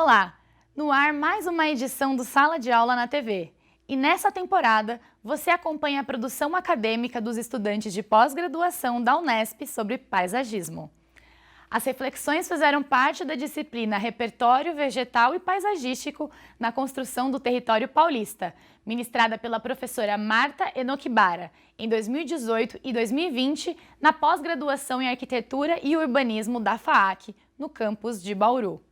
Olá! No ar mais uma edição do Sala de Aula na TV. E nessa temporada, você acompanha a produção acadêmica dos estudantes de pós-graduação da Unesp sobre paisagismo. As reflexões fizeram parte da disciplina Repertório Vegetal e Paisagístico na Construção do Território Paulista, ministrada pela professora Marta Enoquibara, em 2018 e 2020, na pós-graduação em Arquitetura e Urbanismo da FAAC, no campus de Bauru.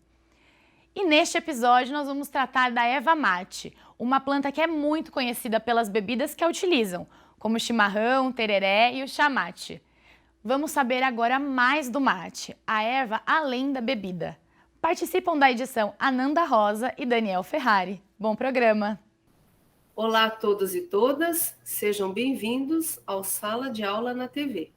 E neste episódio nós vamos tratar da erva mate, uma planta que é muito conhecida pelas bebidas que a utilizam, como o chimarrão, tereré e o chá mate. Vamos saber agora mais do mate, a erva além da bebida. Participam da edição Ananda Rosa e Daniel Ferrari. Bom programa! Olá a todos e todas, sejam bem-vindos ao Sala de Aula na TV.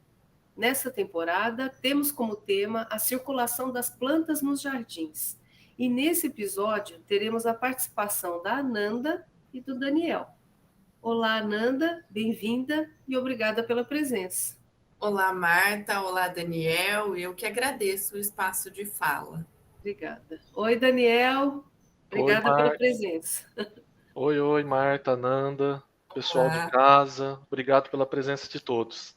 Nessa temporada, temos como tema a circulação das plantas nos jardins. E nesse episódio, teremos a participação da Ananda e do Daniel. Olá, Ananda, bem-vinda e obrigada pela presença. Olá, Marta. Olá, Daniel. Eu que agradeço o espaço de fala. Obrigada. Oi, Daniel. Obrigada pela presença. Oi, Marta, Ananda, pessoal Olá. de casa. Obrigado pela presença de todos.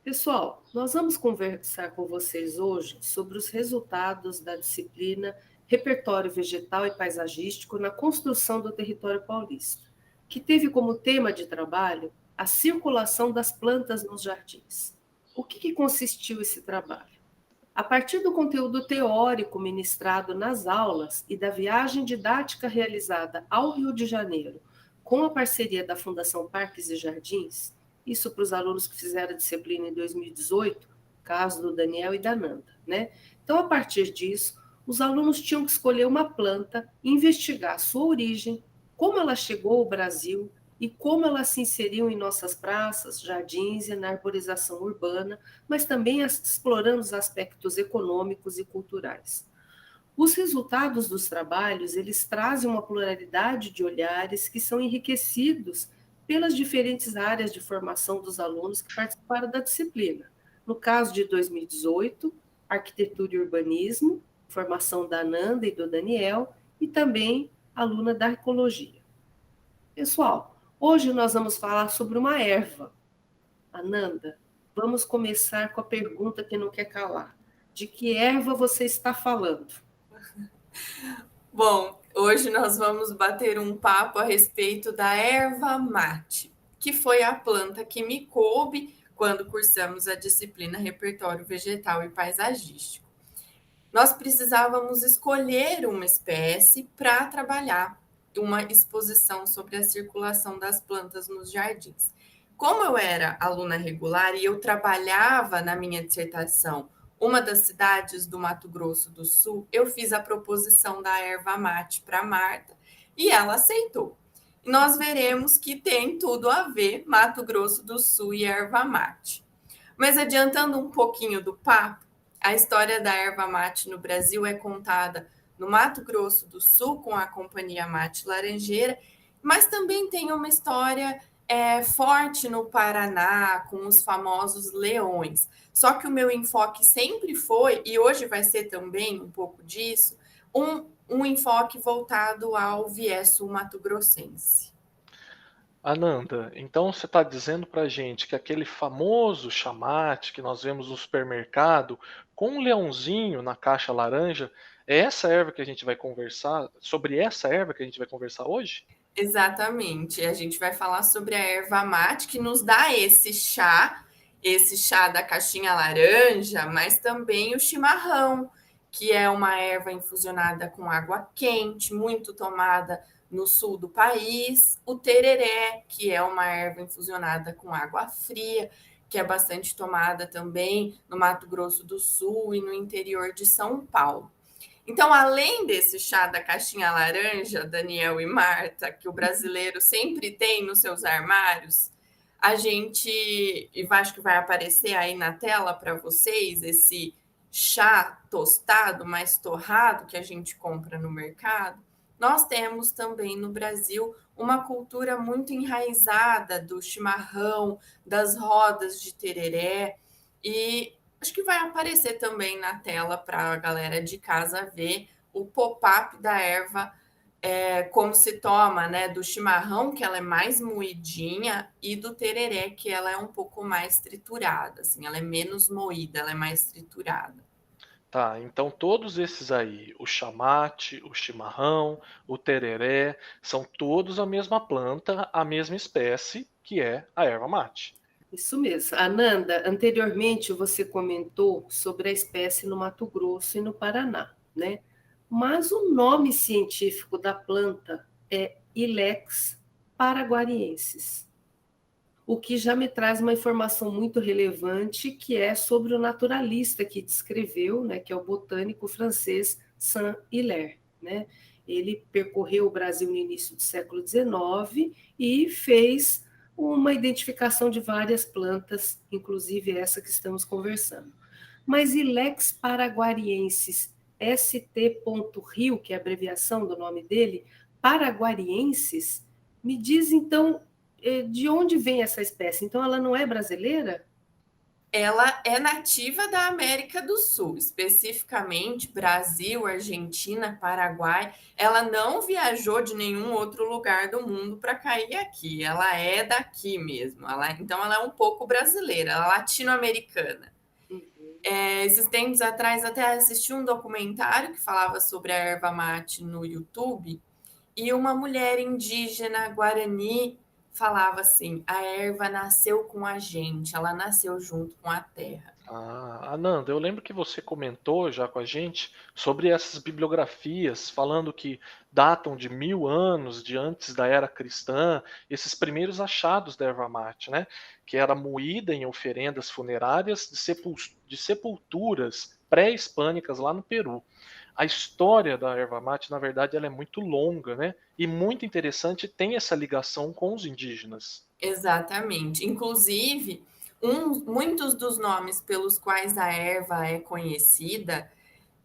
Pessoal, nós vamos conversar com vocês hoje sobre os resultados da disciplina Repertório Vegetal e Paisagístico na Construção do Território Paulista, que teve como tema de trabalho a circulação das plantas nos jardins. O que consistiu esse trabalho? A partir do conteúdo teórico ministrado nas aulas e da viagem didática realizada ao Rio de Janeiro, com a parceria da Fundação Parques e Jardins, isso para os alunos que fizeram a disciplina em 2018, caso do Daniel e da Nanda, né? Então, a partir disso, os alunos tinham que escolher uma planta, investigar a sua origem, como ela chegou ao Brasil e como ela se inseriu em nossas praças, jardins e na arborização urbana, mas também explorando os aspectos econômicos e culturais. Os resultados dos trabalhos, eles trazem uma pluralidade de olhares que são enriquecidos pelas diferentes áreas de formação dos alunos que participaram da disciplina. No caso de 2018, Arquitetura e Urbanismo, formação da Ananda e do Daniel, e também aluna da Ecologia. Pessoal, hoje nós vamos falar sobre uma erva. Ananda, vamos começar com a pergunta que não quer calar. De que erva você está falando? Bom, hoje nós vamos bater um papo a respeito da erva mate, que foi a planta que me coube quando cursamos a disciplina Repertório Vegetal e Paisagístico. Nós precisávamos escolher uma espécie para trabalhar uma exposição sobre a circulação das plantas nos jardins. Como eu era aluna regular e eu trabalhava na minha dissertação uma das cidades do Mato Grosso do Sul, eu fiz a proposição da erva mate para Marta e ela aceitou. Nós veremos que tem tudo a ver Mato Grosso do Sul e erva mate. Mas adiantando um pouquinho do papo, a história da erva mate no Brasil é contada no Mato Grosso do Sul com a Companhia Mate Laranjeira, mas também tem uma história forte no Paraná com os famosos leões. Só que o meu enfoque sempre foi, e hoje vai ser também um pouco disso, um enfoque voltado ao viés sul-mato-grossense. Ananda, então você está dizendo para a gente que aquele famoso chamate que nós vemos no supermercado, com um leãozinho na caixa laranja, é essa erva que a gente vai conversar, sobre essa erva que a gente vai conversar hoje? Exatamente, a gente vai falar sobre a erva mate, que nos dá esse chá da caixinha laranja, mas também o chimarrão, que é uma erva infusionada com água quente, muito tomada no sul do país, o tereré, que é uma erva infusionada com água fria, que é bastante tomada também no Mato Grosso do Sul e no interior de São Paulo. Então, além desse chá da caixinha laranja, Daniel e Marta, que o brasileiro sempre tem nos seus armários, a gente, e acho que vai aparecer aí na tela para vocês, esse chá tostado, mais torrado, que a gente compra no mercado, nós temos também no Brasil uma cultura muito enraizada do chimarrão, das rodas de tereré, e acho que vai aparecer também na tela para a galera de casa ver o pop-up da erva, como se toma, né? Do chimarrão, que ela é mais moidinha, e do tereré, que ela é um pouco mais triturada, assim, ela é menos moída, ela é mais triturada. Tá, então todos esses aí, o chamate, o chimarrão, o tereré, são todos a mesma planta, a mesma espécie, que é a erva mate. Isso mesmo. Ananda, anteriormente você comentou sobre a espécie no Mato Grosso e no Paraná, né? Mas o nome científico da planta é Ilex paraguariensis, o que já me traz uma informação muito relevante, que é sobre o naturalista que descreveu, né, que é o botânico francês Saint-Hilaire, né? Ele percorreu o Brasil no início do século XIX e fez uma identificação de várias plantas, inclusive essa que estamos conversando. Mas Ilex paraguariensis ST. Rio, que é a abreviação do nome dele, paraguariensis, me diz então de onde vem essa espécie? Então ela não é brasileira? Ela é nativa da América do Sul, especificamente Brasil, Argentina, Paraguai. Ela não viajou de nenhum outro lugar do mundo para cair aqui. Ela é daqui mesmo. Então ela é um pouco brasileira, ela é latino-americana. Esses tempos atrás até assisti um documentário que falava sobre a erva mate no YouTube, e uma mulher indígena guarani falava assim: a erva nasceu com a gente, ela nasceu junto com a terra. Ah, Ananda, eu lembro que você comentou já com a gente sobre essas bibliografias, falando que datam de 1000 anos de antes da era cristã, esses primeiros achados da erva mate, né? Que era moída em oferendas funerárias de sepulturas pré-hispânicas lá no Peru. A história da erva mate, na verdade, ela é muito longa, né? E muito interessante, tem essa ligação com os indígenas. Exatamente. Inclusive, muitos dos nomes pelos quais a erva é conhecida,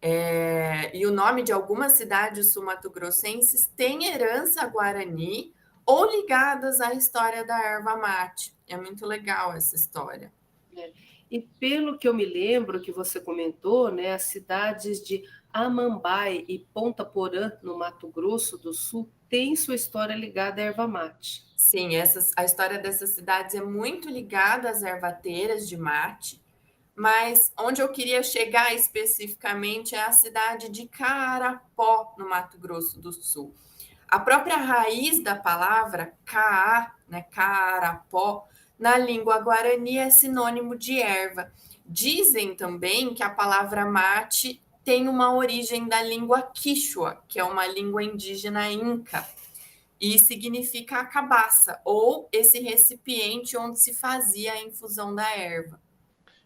e o nome de algumas cidades sul-mato-grossenses têm herança guarani ou ligadas à história da erva mate. É muito legal essa história. E pelo que eu me lembro que você comentou, né, as cidades de Amambai e Ponta Porã, no Mato Grosso do Sul, têm sua história ligada à erva mate. Sim, a história dessas cidades é muito ligada às ervateiras de mate, mas onde eu queria chegar especificamente é a cidade de Carapó, no Mato Grosso do Sul. A própria raiz da palavra caá, né, carapó, na língua guarani é sinônimo de erva. Dizem também que a palavra mate tem uma origem da língua quichua, que é uma língua indígena inca, e significa a cabaça, ou esse recipiente onde se fazia a infusão da erva.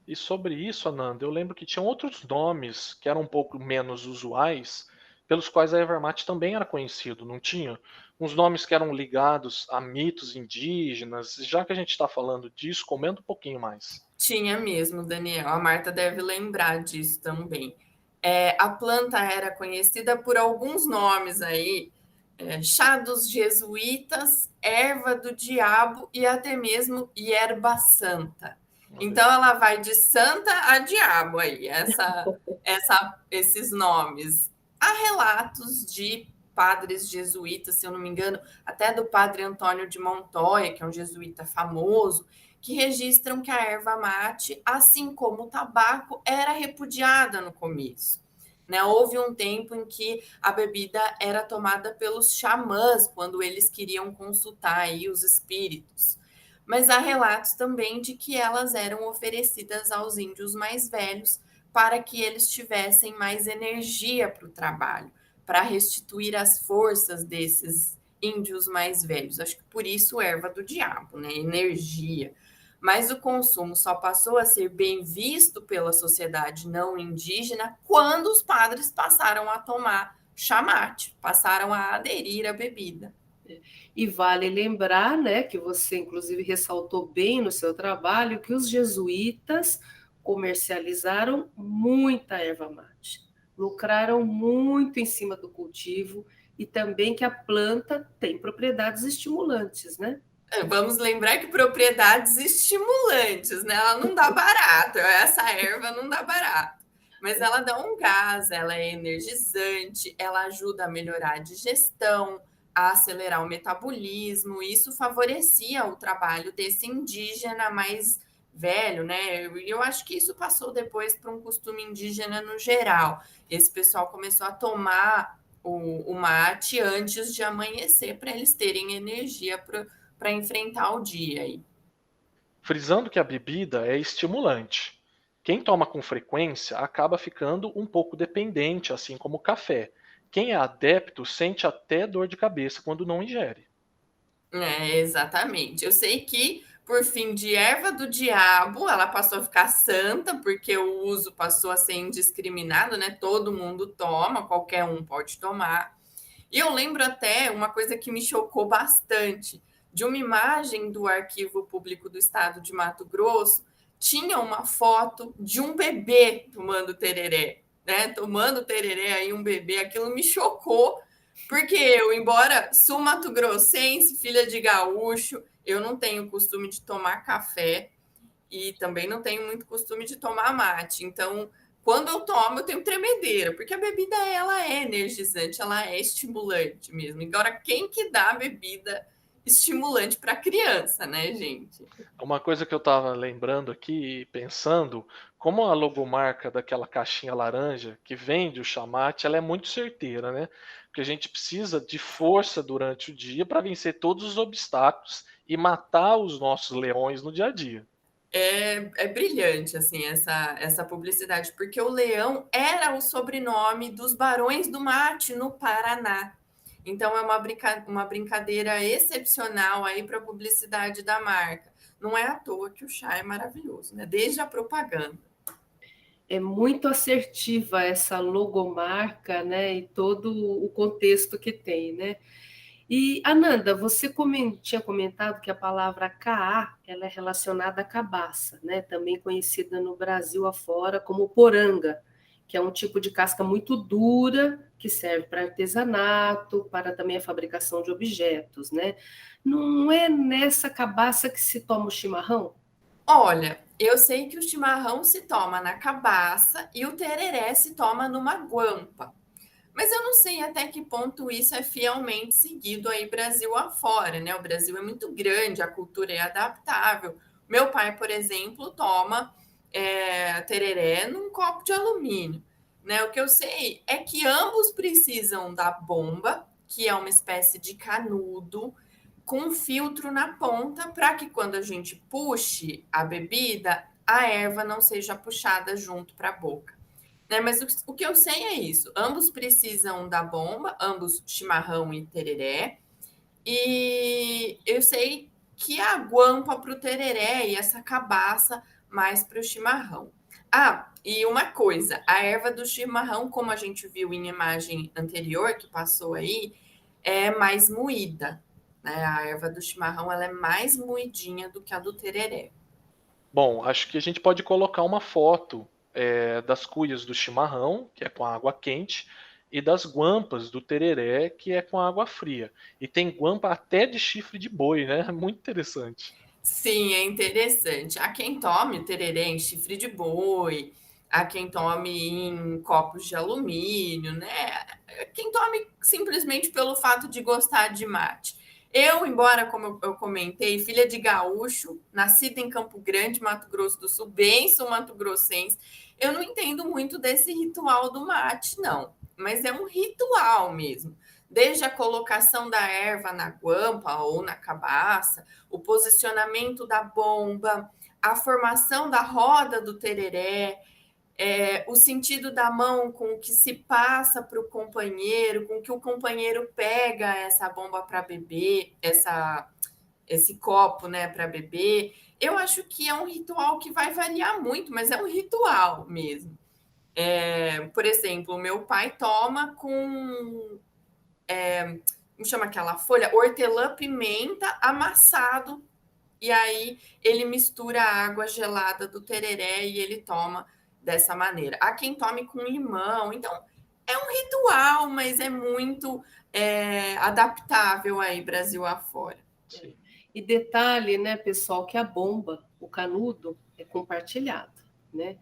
E sobre isso, Ananda, eu lembro que tinham outros nomes que eram um pouco menos usuais, pelos quais a erva mate também era conhecido, não tinha? Uns nomes que eram ligados a mitos indígenas. Já que a gente está falando disso, comenta um pouquinho mais. Tinha mesmo, Daniel. A Marta deve lembrar disso também. A planta era conhecida por alguns nomes aí, chá dos jesuítas, erva do diabo e até mesmo hierba santa. Então ela vai de santa a diabo aí, esses nomes. Há relatos de padres jesuítas, se eu não me engano, até do padre Antônio de Montoya, que é um jesuíta famoso, que registram que a erva mate, assim como o tabaco, era repudiada no começo. Né? Houve um tempo em que a bebida era tomada pelos xamãs, quando eles queriam consultar aí os espíritos. Mas há relatos também de que elas eram oferecidas aos índios mais velhos para que eles tivessem mais energia para o trabalho, para restituir as forças desses índios mais velhos. Acho que por isso erva do diabo, né? Energia. Mas o consumo só passou a ser bem visto pela sociedade não indígena quando os padres passaram a tomar chamate, passaram a aderir à bebida. E vale lembrar, né, que você inclusive ressaltou bem no seu trabalho, que os jesuítas comercializaram muita erva mate, lucraram muito em cima do cultivo e também que a planta tem propriedades estimulantes, né? Vamos lembrar que propriedades estimulantes, né? Ela não dá barato, essa erva não dá barato. Mas ela dá um gás, ela é energizante, ela ajuda a melhorar a digestão, a acelerar o metabolismo. Isso favorecia o trabalho desse indígena mais velho, né? Eu acho que isso passou depois para um costume indígena no geral. Esse pessoal começou a tomar o mate antes de amanhecer para eles terem energia para enfrentar o dia aí. Frisando que a bebida é estimulante. Quem toma com frequência acaba ficando um pouco dependente, assim como o café. Quem é adepto sente até dor de cabeça quando não ingere. É, exatamente. Eu sei que, por fim de erva do diabo, ela passou a ficar santa, porque o uso passou a ser indiscriminado, né? Todo mundo toma, qualquer um pode tomar. E eu lembro até uma coisa que me chocou bastante, de uma imagem do Arquivo Público do Estado de Mato Grosso, tinha uma foto de um bebê tomando tereré, né? Tomando tereré aí, um bebê, aquilo me chocou, porque eu, embora sul-mato-grossense, filha de gaúcho, eu não tenho costume de tomar café e também não tenho muito costume de tomar mate. Então, quando eu tomo, eu tenho tremedeira, porque a bebida ela é energizante, ela é estimulante mesmo. Agora, quem que dá bebida estimulante para criança, né, gente? Uma coisa que eu estava lembrando aqui e pensando, como a logomarca daquela caixinha laranja que vende o chamate, ela é muito certeira, né? Porque a gente precisa de força durante o dia para vencer todos os obstáculos e matar os nossos leões no dia a dia. É brilhante assim essa publicidade, porque o Leão era o sobrenome dos Barões do Mate no Paraná. Então é uma brincadeira excepcional aí para a publicidade da marca. Não é à toa que o chá é maravilhoso, né? Desde a propaganda. É muito assertiva essa logomarca, né, e todo o contexto que tem, né? E, Ananda, você tinha comentado que a palavra caá, ela é relacionada à cabaça, né? Também conhecida no Brasil afora como poranga, que é um tipo de casca muito dura que serve para artesanato, para também a fabricação de objetos, né? Não é nessa cabaça que se toma o chimarrão? Olha, eu sei que o chimarrão se toma na cabaça e o tereré se toma numa guampa. Mas eu não sei até que ponto isso é fielmente seguido aí Brasil afora, né? O Brasil é muito grande, a cultura é adaptável. Meu pai, por exemplo, toma tereré num copo de alumínio, né? O que eu sei é que ambos precisam da bomba, que é uma espécie de canudo, com um filtro na ponta, para que quando a gente puxe a bebida, a erva não seja puxada junto para a boca. Né? Mas o que eu sei é isso. Ambos precisam da bomba, ambos chimarrão e tereré. E eu sei que a guampa para o tereré e essa cabaça mais para o chimarrão. Ah, e uma coisa, a erva do chimarrão, como a gente viu em imagem anterior que passou aí, é mais moída. Né? A erva do chimarrão ela é mais moidinha do que a do tereré. Bom, acho que a gente pode colocar uma foto das cuias do chimarrão, que é com água quente, e das guampas do tereré, que é com água fria. E tem guampa até de chifre de boi, né? Muito interessante. Sim, é interessante. Há quem tome tereré em chifre de boi, há quem tome em copos de alumínio, né? Quem tome simplesmente pelo fato de gostar de mate. Eu, embora, como eu comentei, filha de gaúcho, nascida em Campo Grande, Mato Grosso do Sul, bem sul-mato-grossense, eu não entendo muito desse ritual do mate, não. Mas é um ritual mesmo. Desde a colocação da erva na guampa ou na cabaça, o posicionamento da bomba, a formação da roda do tereré, o sentido da mão com o que se passa para o companheiro, com que o companheiro pega essa bomba para beber, esse copo, né, para beber. Eu acho que é um ritual que vai variar muito, mas é um ritual mesmo. Por exemplo, o meu pai toma com como chama aquela folha? Hortelã-pimenta amassado. E aí ele mistura a água gelada do tereré e ele toma dessa maneira. Há quem tome com limão. Então, é um ritual, mas é muito adaptável aí Brasil afora. Sim. E detalhe, né, pessoal, que a bomba, o canudo, é compartilhado, né?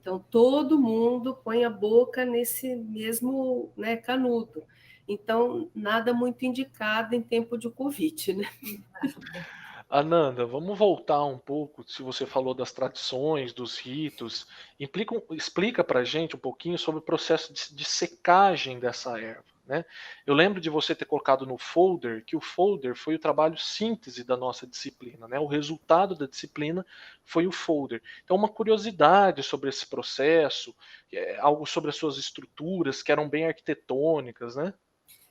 Então, todo mundo põe a boca nesse mesmo, né, canudo. Então, nada muito indicado em tempo de Covid, né? Ananda, vamos voltar um pouco, se você falou das tradições, dos ritos, explica para a gente um pouquinho sobre o processo de secagem dessa erva, né? Eu lembro de você ter colocado no folder que o folder foi o trabalho síntese da nossa disciplina, né? O resultado da disciplina foi o folder. Então, uma curiosidade sobre esse processo, algo sobre as suas estruturas que eram bem arquitetônicas, né?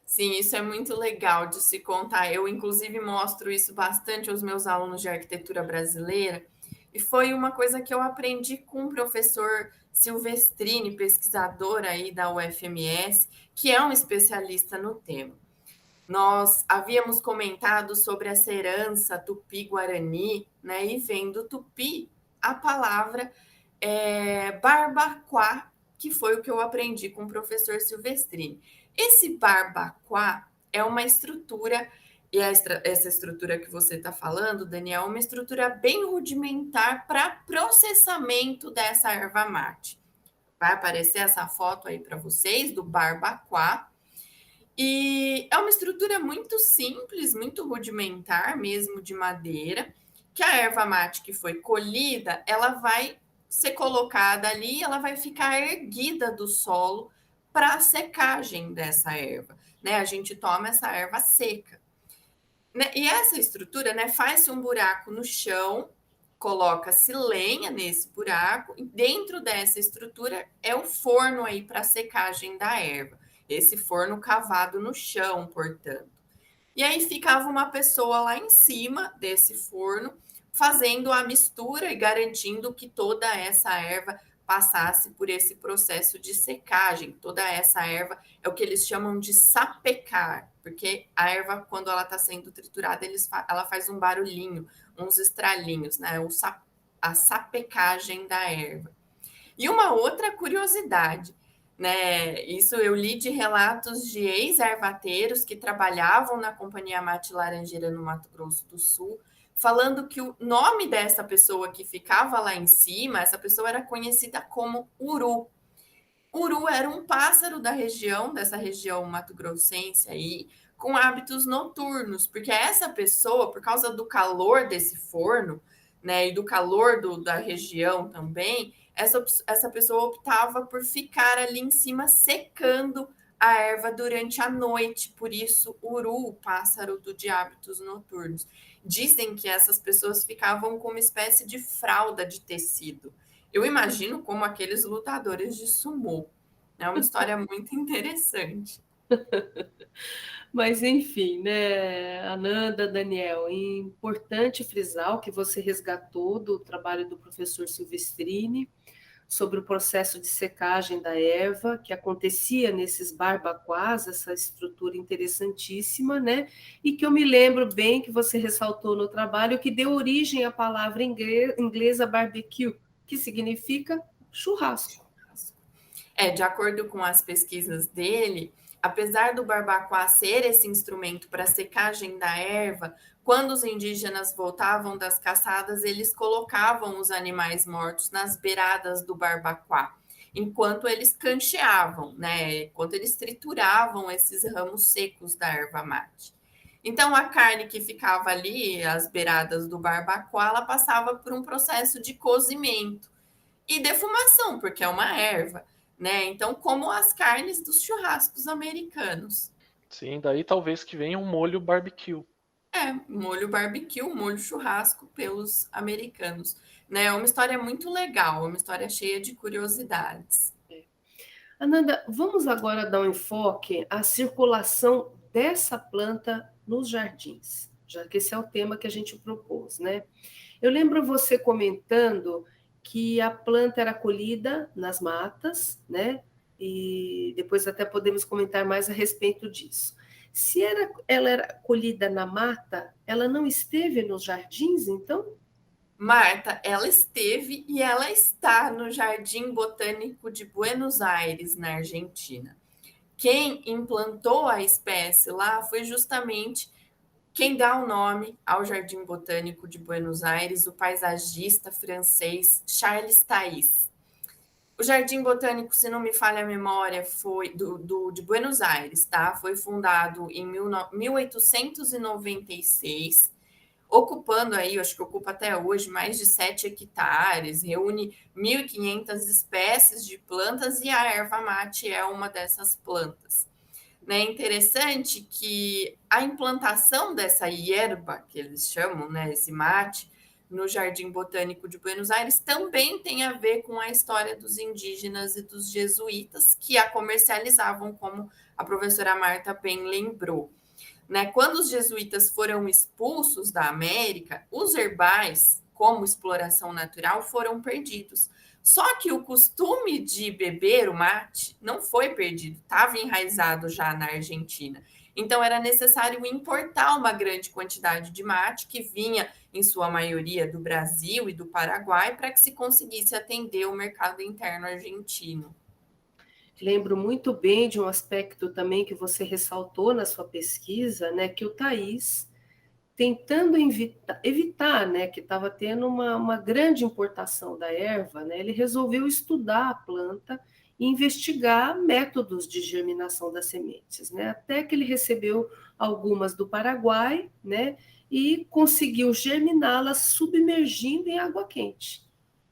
Sim, isso é muito legal de se contar. Eu, inclusive, mostro isso bastante aos meus alunos de arquitetura brasileira. E foi uma coisa que eu aprendi com o professor Silvestrini, pesquisador aí da UFMS, que é um especialista no tema. Nós havíamos comentado sobre essa herança tupi-guarani, né? E vem do tupi a palavra barbacoa, que foi o que eu aprendi com o professor Silvestrini. Esse barbacoa é uma estrutura, e essa estrutura que você está falando, Daniel, é uma estrutura bem rudimentar para processamento dessa erva mate. Vai aparecer essa foto aí para vocês do barbacoa. E é uma estrutura muito simples, muito rudimentar, mesmo de madeira, que a erva mate que foi colhida, ela vai ser colocada ali, ela vai ficar erguida do solo para a secagem dessa erva, né? A gente toma essa erva seca. Né? E essa estrutura, né, faz-se um buraco no chão, coloca-se lenha nesse buraco, e dentro dessa estrutura é o forno aí para secagem da erva. Esse forno cavado no chão, portanto. E aí ficava uma pessoa lá em cima desse forno, fazendo a mistura e garantindo que toda essa erva passasse por esse processo de secagem. Toda essa erva é o que eles chamam de sapecar, porque a erva, quando ela está sendo triturada, ela faz um barulhinho, uns estralinhos, né? A sapecagem da erva. E uma outra curiosidade, né? Isso eu li de relatos de ex-ervateiros que trabalhavam na Companhia Mate Laranjeira no Mato Grosso do Sul, falando que o nome dessa pessoa que ficava lá em cima, essa pessoa era conhecida como Uru. Uru era um pássaro dessa região mato-grossense aí, com hábitos noturnos, porque essa pessoa, por causa do calor desse forno, né, e do calor da região também, essa pessoa optava por ficar ali em cima secando a erva durante a noite, por isso Uru, o pássaro de hábitos noturnos. Dizem que essas pessoas ficavam com uma espécie de fralda de tecido. Eu imagino como aqueles lutadores de sumô. É uma história muito interessante. Mas, enfim, né, Ananda, Daniel, é importante frisar o que você resgatou do trabalho do professor Silvestrini sobre o processo de secagem da erva, que acontecia nesses barbacoás, essa estrutura interessantíssima, né? E que eu me lembro bem que você ressaltou no trabalho, que deu origem à palavra inglesa barbecue, que significa churrasco. De acordo com as pesquisas dele, apesar do barbacoa ser esse instrumento para secagem da erva, quando os indígenas voltavam das caçadas, eles colocavam os animais mortos nas beiradas do barbacoa, enquanto eles cancheavam, né? Enquanto eles trituravam esses ramos secos da erva mate. Então, a carne que ficava ali, às beiradas do barbacoa, ela passava por um processo de cozimento e defumação, porque é uma erva, né? Então, como as carnes dos churrascos americanos. Sim, daí talvez que venha um molho barbecue. Molho barbecue, molho churrasco pelos americanos. Né? É uma história muito legal, uma história cheia de curiosidades. Ananda, vamos agora dar um enfoque à circulação dessa planta nos jardins, já que esse é o tema que a gente propôs, né? Eu lembro você comentando que a planta era colhida nas matas, né? E depois até podemos comentar mais a respeito disso. Se ela era colhida na mata, ela não esteve nos jardins, então? Marta, ela esteve e ela está no Jardim Botânico de Buenos Aires, na Argentina. Quem implantou a espécie lá foi justamente quem dá o nome ao Jardim Botânico de Buenos Aires, o paisagista francês Charles Tays. O Jardim Botânico, se não me falha a memória, foi de Buenos Aires, tá? Foi fundado em 1896, ocupando aí, eu acho que ocupa até hoje, mais de 7 hectares, reúne 1.500 espécies de plantas e a erva mate é uma dessas plantas. É interessante que a implantação dessa hierba, que eles chamam, né, esse mate, no Jardim Botânico de Buenos Aires, também tem a ver com a história dos indígenas e dos jesuítas, que a comercializavam, como a professora Marta bem lembrou. Né? Quando os jesuítas foram expulsos da América, os herbais, como exploração natural, foram perdidos. Só que o costume de beber o mate não foi perdido, estava enraizado já na Argentina. Então, era necessário importar uma grande quantidade de mate, que vinha, em sua maioria, do Brasil e do Paraguai, para que se conseguisse atender o mercado interno argentino. Lembro muito bem de um aspecto também que você ressaltou na sua pesquisa, né, que o Thaís, tentando evitar, né, que estava tendo uma grande importação da erva, né, ele resolveu estudar a planta e investigar métodos de germinação das sementes, né, até que ele recebeu algumas do Paraguai, né, e conseguiu germiná-las submergindo em água quente.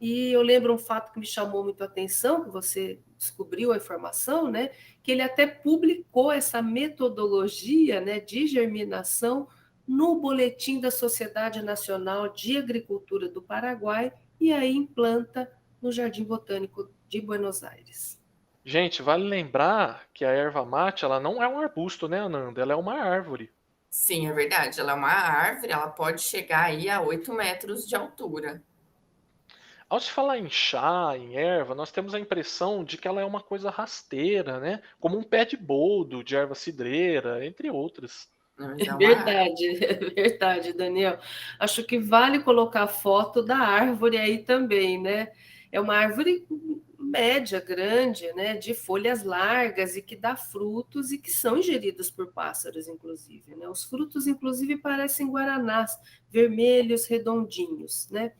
E eu lembro um fato que me chamou muito a atenção, que você descobriu a informação, né, que ele até publicou essa metodologia, né, de germinação no boletim da Sociedade Nacional de Agricultura do Paraguai e aí implanta no Jardim Botânico de Buenos Aires. Gente, vale lembrar que a erva mate, ela não é um arbusto, né, Ananda? Ela é uma árvore. Sim, é verdade. Ela é uma árvore, ela pode chegar aí a 8 metros de altura. Ao se falar em chá, em erva, nós temos a impressão de que ela é uma coisa rasteira, né? Como um pé de boldo, de erva cidreira, entre outras. Mas é uma árvore. É verdade, Daniel. Acho que vale colocar foto da árvore aí também, né? É uma árvore média, grande, né? De folhas largas e que dá frutos e que são ingeridos por pássaros, inclusive, né? Os frutos, inclusive, parecem guaranás vermelhos, redondinhos, né?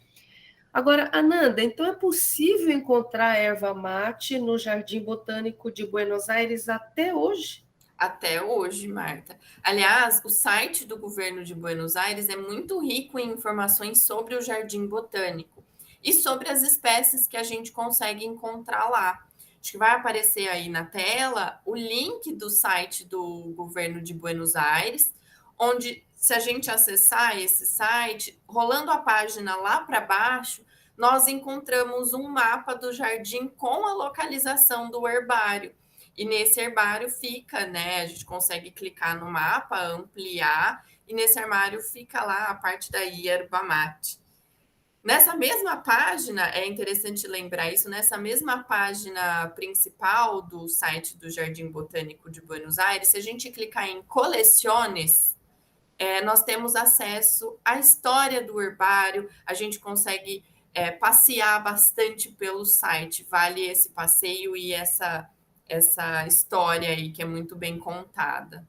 Agora, Ananda, então é possível encontrar erva mate no Jardim Botânico de Buenos Aires até hoje? Até hoje, Marta. Aliás, o site do governo de Buenos Aires é muito rico em informações sobre o Jardim Botânico e sobre as espécies que a gente consegue encontrar lá. Acho que vai aparecer aí na tela o link do site do governo de Buenos Aires, onde, se a gente acessar esse site, rolando a página lá para baixo, nós encontramos um mapa do jardim com a localização do herbário. E nesse herbário fica, né? A gente consegue clicar no mapa, ampliar, e nesse armário fica lá a parte da yerba mate. Nessa mesma página, é interessante lembrar isso, nessa mesma página principal do site do Jardim Botânico de Buenos Aires, se a gente clicar em coleciones, nós temos acesso à história do herbário, a gente consegue passear bastante pelo site, vale esse passeio e essa história aí que é muito bem contada.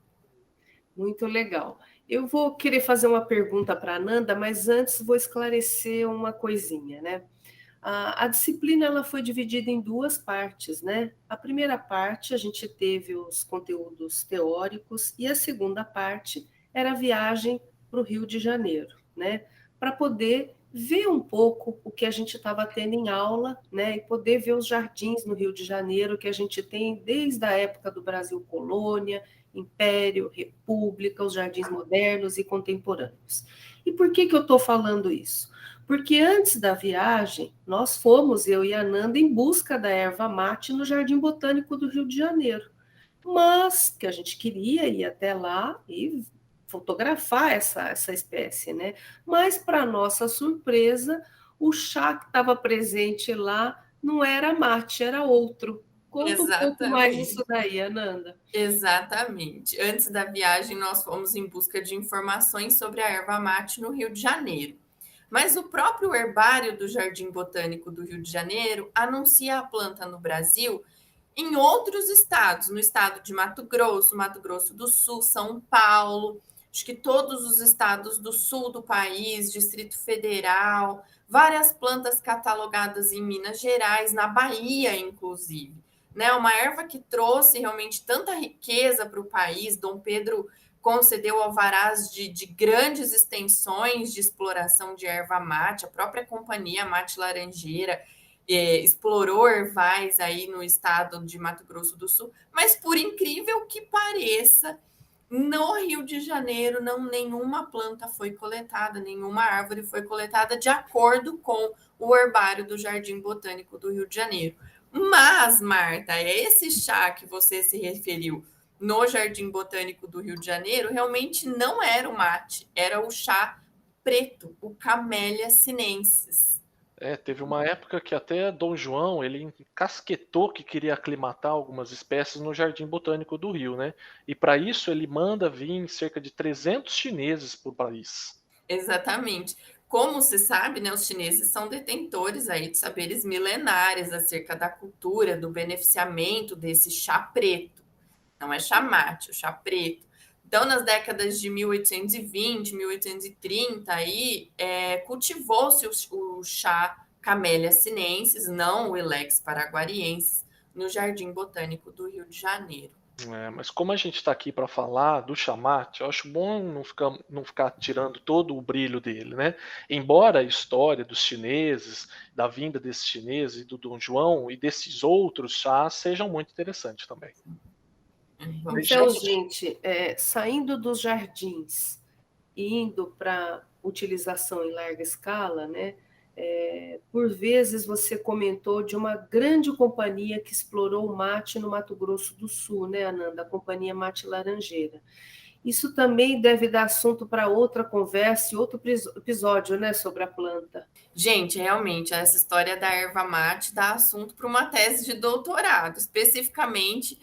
Muito legal. Eu vou querer fazer uma pergunta para a Ananda, mas antes vou esclarecer uma coisinha, né? A disciplina ela foi dividida em duas partes, né? A primeira parte a gente teve os conteúdos teóricos e a segunda parte era a viagem para o Rio de Janeiro, né? Para poder ver um pouco o que a gente estava tendo em aula, né? E poder ver os jardins no Rio de Janeiro que a gente tem desde a época do Brasil Colônia, Império, República, os jardins modernos e contemporâneos. E por que eu estou falando isso? Porque antes da viagem, nós fomos, eu e a Nanda, em busca da erva mate no Jardim Botânico do Rio de Janeiro. Mas que a gente queria ir até lá e fotografar essa espécie, né? Mas, para nossa surpresa, o chá que estava presente lá não era mate, era outro. Conta um pouco mais disso daí, Ananda. Exatamente. Antes da viagem, nós fomos em busca de informações sobre a erva mate no Rio de Janeiro. Mas o próprio herbário do Jardim Botânico do Rio de Janeiro anuncia a planta no Brasil em outros estados, no estado de Mato Grosso do Sul, São Paulo, acho que todos os estados do sul do país, Distrito Federal, várias plantas catalogadas em Minas Gerais, na Bahia, inclusive. Né? Uma erva que trouxe realmente tanta riqueza para o país. Dom Pedro concedeu alvarás de grandes extensões de exploração de erva mate, a própria companhia Mate Laranjeira explorou ervais aí no estado de Mato Grosso do Sul, mas por incrível que pareça, no Rio de Janeiro, nenhuma planta foi coletada, nenhuma árvore foi coletada de acordo com o herbário do Jardim Botânico do Rio de Janeiro. Mas, Marta, esse chá que você se referiu no Jardim Botânico do Rio de Janeiro realmente não era o mate, era o chá preto, o Camellia sinensis. Teve uma época que até Dom João, ele encasquetou que queria aclimatar algumas espécies no Jardim Botânico do Rio, né? E para isso ele manda vir cerca de 300 chineses para o país. Exatamente. Como se sabe, né, os chineses são detentores aí de saberes milenares acerca da cultura, do beneficiamento desse chá preto. Não é chá mate, o chá preto. Então, nas décadas de 1820, 1830, aí, cultivou-se o chá Camellia sinensis, não o Ilex paraguariensis, no Jardim Botânico do Rio de Janeiro. Mas como a gente está aqui para falar do chamate, eu acho bom não ficar tirando todo o brilho dele, né? Embora a história dos chineses, da vinda desses chineses e do Dom João e desses outros chás sejam muito interessantes também. Então, gente, saindo dos jardins e indo para utilização em larga escala, né? Por vezes você comentou de uma grande companhia que explorou o mate no Mato Grosso do Sul, né, Ananda? A companhia Mate Laranjeira. Isso também deve dar assunto para outra conversa e outro episódio, né, sobre a planta. Gente, realmente, essa história da erva mate dá assunto para uma tese de doutorado, especificamente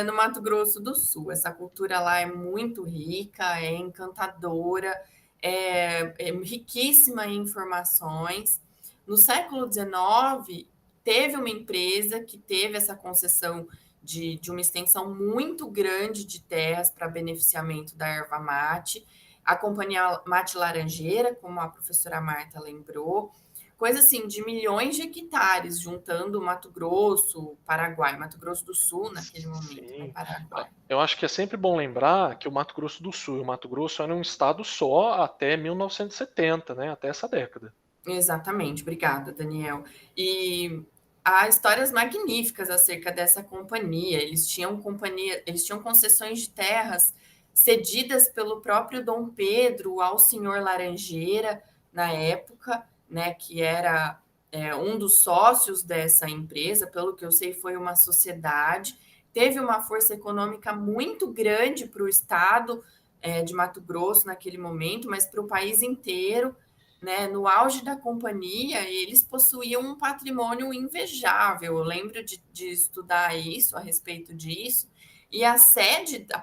no Mato Grosso do Sul. Essa cultura lá é muito rica, é encantadora, é riquíssima em informações. No século XIX, teve uma empresa que teve essa concessão de uma extensão muito grande de terras para beneficiamento da erva mate, a companhia Mate Laranjeira, como a professora Marta lembrou, coisa assim de milhões de hectares, juntando Mato Grosso, Paraguai, Mato Grosso do Sul naquele momento, né, Sim. Paraguai. Eu acho que é sempre bom lembrar que o Mato Grosso do Sul e o Mato Grosso era um estado só até 1970, né? Até essa década. Exatamente, obrigada, Daniel. E há histórias magníficas acerca dessa companhia. Eles tinham concessões de terras cedidas pelo próprio Dom Pedro ao senhor Laranjeira na época, né, que era um dos sócios dessa empresa, pelo que eu sei, foi uma sociedade. Teve uma força econômica muito grande para o estado de Mato Grosso naquele momento, mas para o país inteiro. Né, no auge da companhia, eles possuíam um patrimônio invejável. Eu lembro de estudar isso, a respeito disso. E a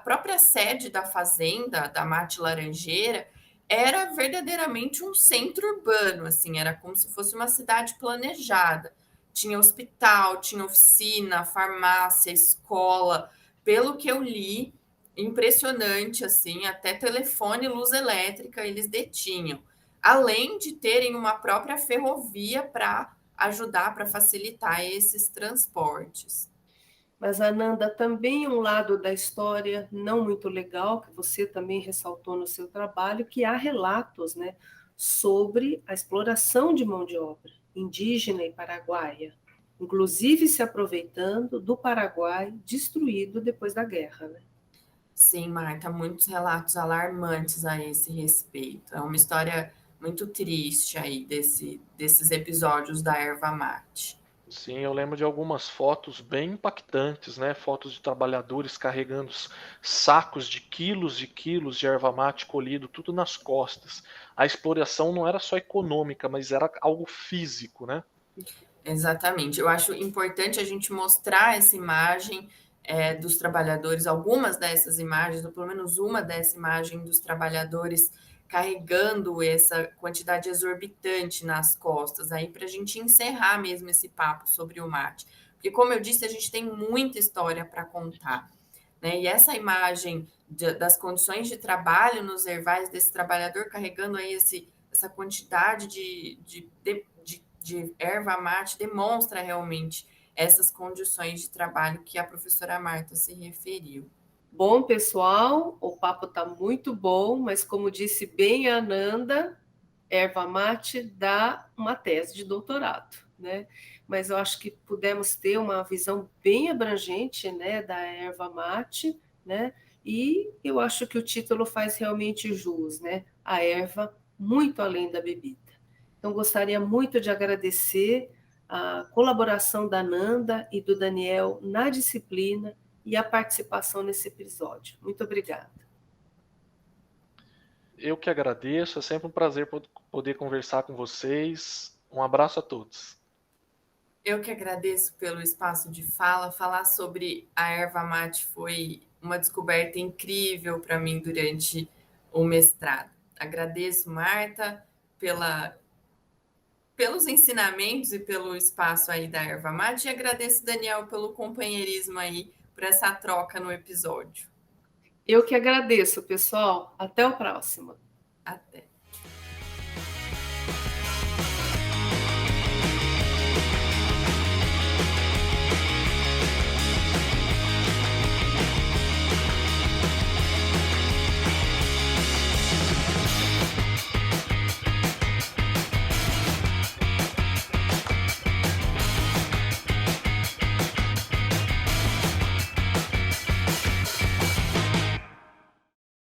própria sede da fazenda, da Mate Laranjeira, era verdadeiramente um centro urbano, assim, era como se fosse uma cidade planejada. Tinha hospital, tinha oficina, farmácia, escola. Pelo que eu li, impressionante, assim, até telefone e luz elétrica eles detinham, além de terem uma própria ferrovia para ajudar, para facilitar esses transportes. Mas, Ananda, também um lado da história não muito legal, que você também ressaltou no seu trabalho, que há relatos, né, sobre a exploração de mão de obra indígena e paraguaia, inclusive se aproveitando do Paraguai destruído depois da guerra, né? Sim, Marta, muitos relatos alarmantes a esse respeito. É uma história muito triste aí desses episódios da erva mate. Sim, eu lembro de algumas fotos bem impactantes, né? Fotos de trabalhadores carregando sacos de quilos de erva mate colhido, tudo nas costas. A exploração não era só econômica, mas era algo físico, né? Exatamente. Eu acho importante a gente mostrar essa imagem dos trabalhadores, algumas dessas imagens, ou pelo menos uma dessa imagem dos trabalhadores carregando essa quantidade exorbitante nas costas, aí para a gente encerrar mesmo esse papo sobre o mate. Porque, como eu disse, a gente tem muita história para contar. Né? E essa imagem das condições de trabalho nos ervais desse trabalhador, carregando aí essa quantidade de erva mate, demonstra realmente essas condições de trabalho que a professora Marta se referiu. Bom, pessoal, o papo está muito bom, mas como disse bem a Ananda, erva mate dá uma tese de doutorado, né? Mas eu acho que pudemos ter uma visão bem abrangente, né, da erva mate, né? E eu acho que o título faz realmente jus, né? A erva muito além da bebida. Então, gostaria muito de agradecer a colaboração da Nanda e do Daniel na disciplina e a participação nesse episódio. Muito obrigada. Eu que agradeço, é sempre um prazer poder conversar com vocês. Um abraço a todos. Eu que agradeço pelo espaço de fala. Falar sobre a erva mate foi uma descoberta incrível para mim durante o mestrado. Agradeço, Marta, pelos ensinamentos e pelo espaço aí da erva mate, e agradeço, Daniel, pelo companheirismo aí, por essa troca no episódio. Eu que agradeço, pessoal. Até o próximo. Até.